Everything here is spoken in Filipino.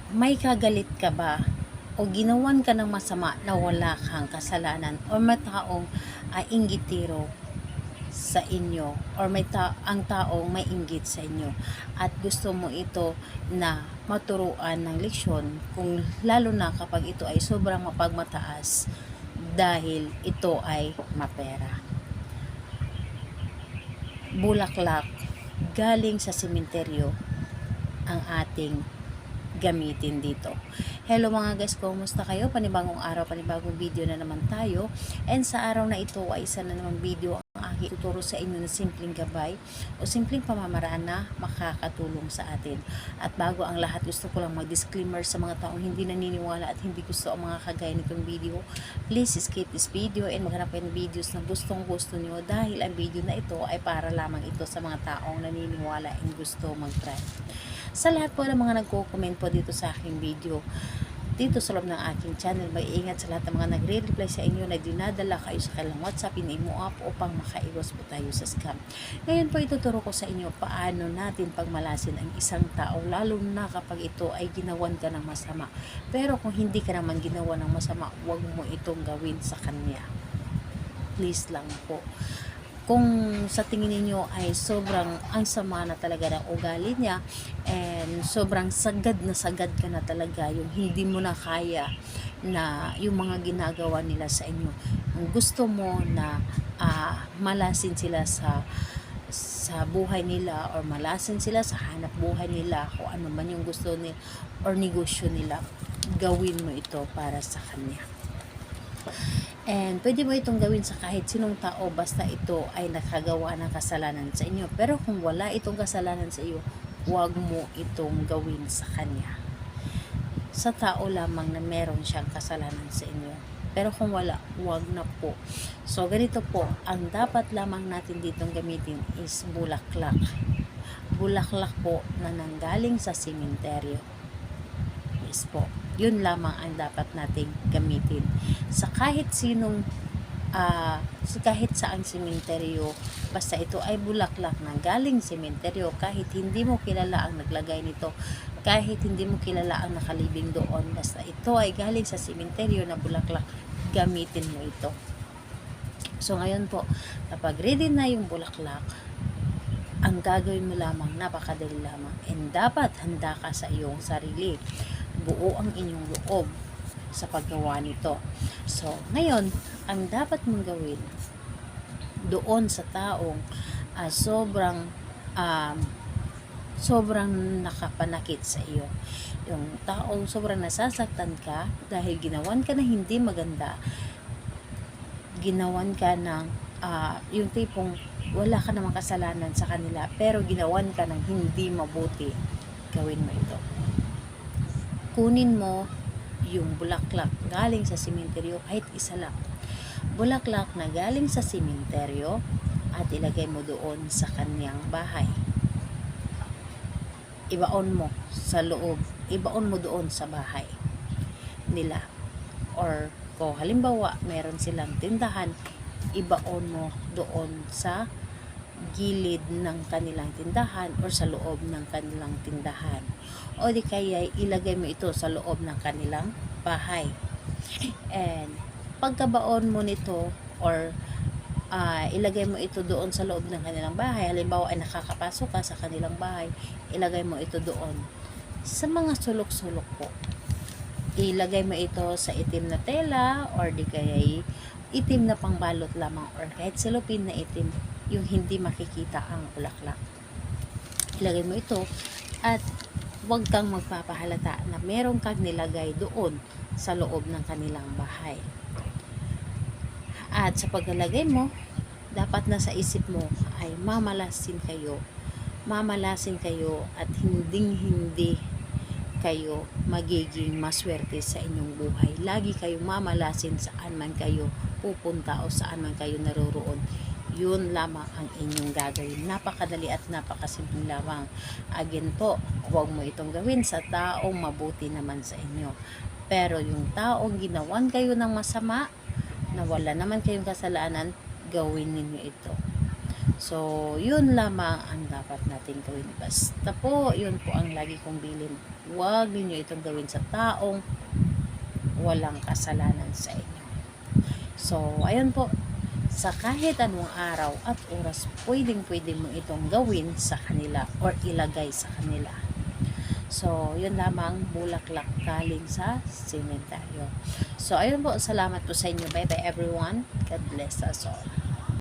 May kagalit ka ba o ginawan ka ng masama na wala kang kasalanan, or may taong inggitiro sa inyo, or ang taong may inggit sa inyo at gusto mo ito na maturuan ng leksyon, kung lalo na kapag ito ay sobrang mapagmataas dahil ito ay mapera. Bulaklak galing sa sementeryo ang ating gamitin dito. Hello mga guys, kumusta kayo? Panibagong araw, panibagong video na naman tayo. And sa araw na ito ay isa na namang video ang aking tuturo sa inyo na simpleng gabay o simpleng pamamaraan na makakatulong sa atin. At bago ang lahat, gusto ko lang mag-disclaimer sa mga taong hindi naniniwala at hindi gusto ang mga kagaya nitong video. Please skip this video and maghanap kayo ng videos na gustong gusto nyo, dahil ang video na ito ay para lamang ito sa mga taong naniniwala and gusto mag-try. Sa lahat po ng mga nagko-comment po dito sa aking video, dito sa loob ng aking channel, may ingat sa lahat ng mga nagre-reply sa inyo na dinadala kayo sa kanilang WhatsApp, in-imo up upang makaiwas po tayo sa scam. Ngayon po ituturo ko sa inyo paano natin pagmalasin ang isang tao, lalo na kapag ito ay ginawan ka ng masama. Pero kung hindi ka naman ginawa ng masama, huwag mo itong gawin sa kanya. Please lang po. Kung sa tingin niyo ay sobrang ang sama na talaga ng ugali niya and sobrang sagad ka na talaga, yung hindi mo na kaya na yung mga ginagawa nila sa inyo, ang gusto mo na malasin sila sa buhay nila, or malasin sila sa hanap buhay nila, kung ano man yung gusto nila or negosyo nila, gawin mo ito para sa kanya. And pwede mo itong gawin sa kahit sinong tao, basta ito ay nakagawa ng kasalanan sa inyo. Pero kung wala itong kasalanan sa iyo, huwag mo itong gawin sa kanya. Sa tao lamang na meron siyang kasalanan sa inyo. Pero kung wala, huwag na po. So ganito po, ang dapat lamang natin ditong gamitin is bulaklak. Bulaklak po na nanggaling sa sementeryo. Yes po. Yun lamang ang dapat nating gamitin sa kahit sinong kahit saang sementeryo, basta ito ay bulaklak na galing sementeryo, kahit hindi mo kilala ang naglagay nito, kahit hindi mo kilala ang nakalibing doon, basta ito ay galing sa sementeryo na bulaklak, gamitin mo ito. So ngayon po, kapag ready na yung bulaklak, ang gagawin mo lamang, napakadali lamang, and dapat handa ka sa iyong sarili, buo ang inyong loob sa paggawa nito. So ngayon, ang dapat mong gawin doon sa taong sobrang nakapanakit sa iyo, yung taong sobrang nasasaktan ka dahil ginawan ka na hindi maganda, ginawan ka ng yung tipong wala ka namang kasalanan sa kanila, pero ginawan ka ng hindi mabuti, gawin mo ito. Kunin mo yung bulaklak galing sa sementeryo, kahit isa lang, bulaklak na galing sa sementeryo, at ilagay mo doon sa kanyang bahay. Ibaon mo sa loob, ibaon mo doon sa bahay nila. Or kung halimbawa meron silang tindahan, ibaon mo doon sa gilid ng kanilang tindahan or sa loob ng kanilang tindahan, o di kaya ilagay mo ito sa loob ng kanilang bahay. And pagkabaon mo nito, or ilagay mo ito doon sa loob ng kanilang bahay, halimbawa ay nakakapasok ka sa kanilang bahay, ilagay mo ito doon sa mga sulok-sulok po. Ilagay mo ito sa itim na tela, or di kaya itim na pangbalot lamang, or kahit silopin na itim, yung hindi makikita ang bulaklak. Ilagay mo ito at huwag kang magpapahalata na meron kang nilagay doon sa loob ng kanilang bahay. At sa paglalagay mo, dapat nasa isip mo ay mamalasin kayo at hindi kayo magiging maswerte sa inyong buhay. Lagi kayong mamalasin saan man kayo pupunta o saan man kayo naroroon. Yun lamang ang inyong gagawin. Napakadali at napakasimple lamang. Again po, huwag mo itong gawin sa taong mabuti naman sa inyo. Pero yung taong ginawan kayo ng masama, na wala naman kayong kasalanan, gawin ninyo ito. So, yun lamang ang dapat natin gawin. Basta po, yun po ang lagi kong bilin. Huwag ninyo itong gawin sa taong walang kasalanan sa inyo. So, ayun po, sa kahit anong araw at oras, pwedeng-pwede mo itong gawin sa kanila or ilagay sa kanila. So, yun lamang, bulaklak galing sa sementeryo. So, ayun po, salamat po sa inyo. Bye-bye everyone. God bless us all.